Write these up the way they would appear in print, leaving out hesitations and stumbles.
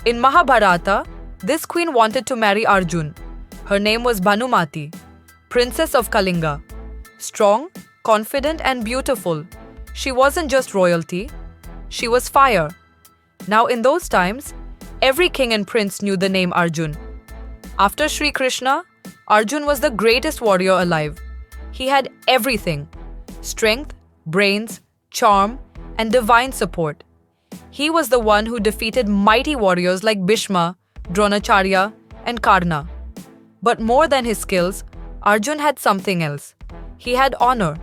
In Mahabharata, this queen wanted to marry Arjun. Her name was Bhanumati, princess of Kalinga. Strong, confident, and beautiful. She wasn't just royalty, she was fire. Now, in those times, every king and prince knew the name Arjun. After Sri Krishna, Arjun was the greatest warrior alive. He had everything: strength, brains, charm, and divine support. He was the one who defeated mighty warriors like Bhishma, Dronacharya, and Karna. But more than his skills, Arjun had something else. He had honor,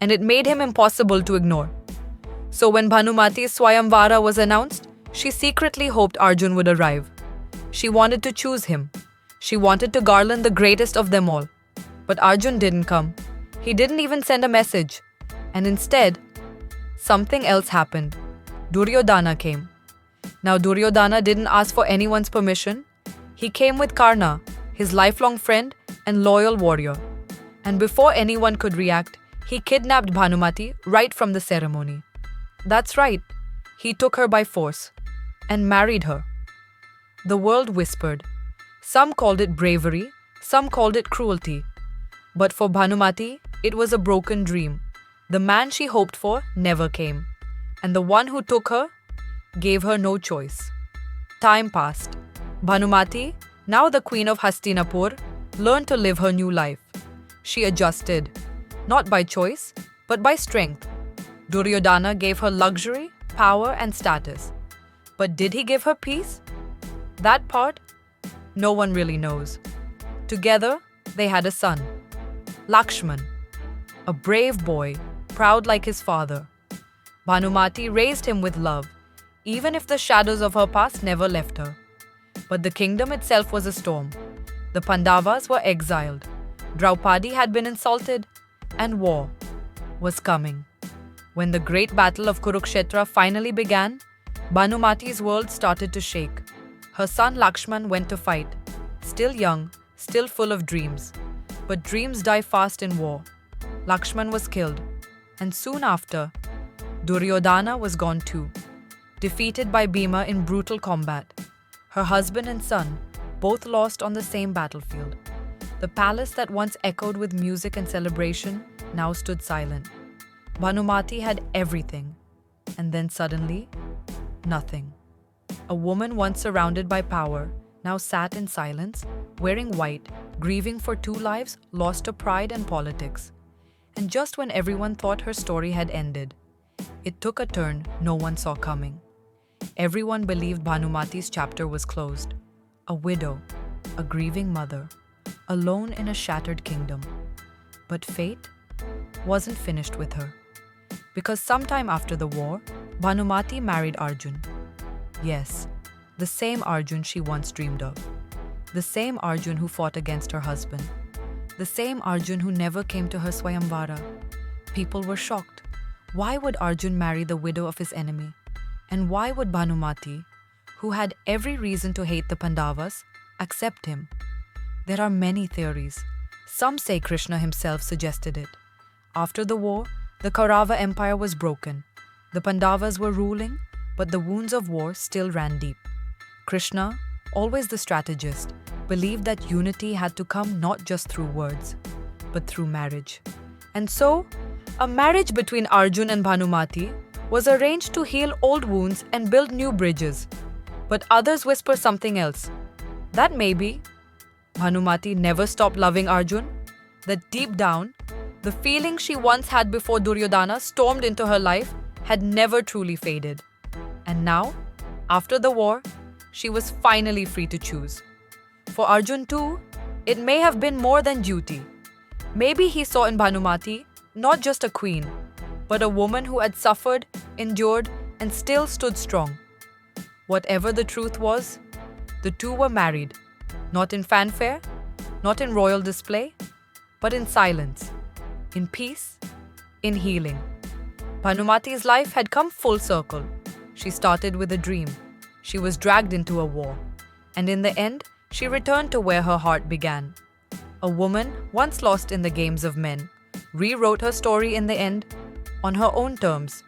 and it made him impossible to ignore. So when Bhanumati's Swayamvara was announced, she secretly hoped Arjun would arrive. She wanted to choose him. She wanted to garland the greatest of them all. But Arjun didn't come. He didn't even send a message. And instead, something else happened. Duryodhana came. Now Duryodhana didn't ask for anyone's permission. He came with Karna, his lifelong friend and loyal warrior. And before anyone could react, he kidnapped Bhanumati right from the ceremony. That's right, he took her by force and married her. The world whispered. Some called it bravery, some called it cruelty. But for Bhanumati, it was a broken dream. The man she hoped for never came. And the one who took her gave her no choice. Time passed. Bhanumati, now the queen of Hastinapur, learned to live her new life. She adjusted, not by choice, but by strength. Duryodhana gave her luxury, power, and status. But did he give her peace? That part, no one really knows. Together, they had a son, Lakshman, a brave boy, proud like his father. Bhanumati raised him with love, even if the shadows of her past never left her. But the kingdom itself was a storm. The Pandavas were exiled. Draupadi had been insulted, and war was coming. When the great battle of Kurukshetra finally began, Bhanumati's world started to shake. Her son Lakshman went to fight, still young, still full of dreams. But dreams die fast in war. Lakshman was killed, and soon after, Duryodhana was gone too, defeated by Bhima in brutal combat. Her husband and son, both lost on the same battlefield. The palace that once echoed with music and celebration now stood silent. Bhanumati had everything, and then suddenly, nothing. A woman once surrounded by power now sat in silence, wearing white, grieving for two lives, lost to pride and politics. And just when everyone thought her story had ended, it took a turn no one saw coming. Everyone believed Bhanumati's chapter was closed. A widow, a grieving mother, alone in a shattered kingdom. But fate wasn't finished with her. Because sometime after the war, Bhanumati married Arjun. Yes, the same Arjun she once dreamed of. The same Arjun who fought against her husband. The same Arjun who never came to her Swayamvara. People were shocked. Why would Arjun marry the widow of his enemy? And why would Bhanumati, who had every reason to hate the Pandavas, accept him? There are many theories. Some say Krishna himself suggested it. After the war, the Kaurava Empire was broken. The Pandavas were ruling, but the wounds of war still ran deep. Krishna, always the strategist, believed that unity had to come not just through words, but through marriage. And so, a marriage between Arjun and Bhanumati was arranged to heal old wounds and build new bridges. But others whisper something else. That maybe Bhanumati never stopped loving Arjun, that deep down, the feeling she once had before Duryodhana stormed into her life had never truly faded. And now, after the war, she was finally free to choose. For Arjun too, it may have been more than duty. Maybe he saw in Bhanumati not just a queen, but a woman who had suffered, endured, and still stood strong. Whatever the truth was, the two were married, not in fanfare, not in royal display, but in silence, in peace, in healing. Bhanumati's life had come full circle. She started with a dream. She was dragged into a war. And in the end, she returned to where her heart began. A woman, once lost in the games of men, rewrote her story in the end, on her own terms,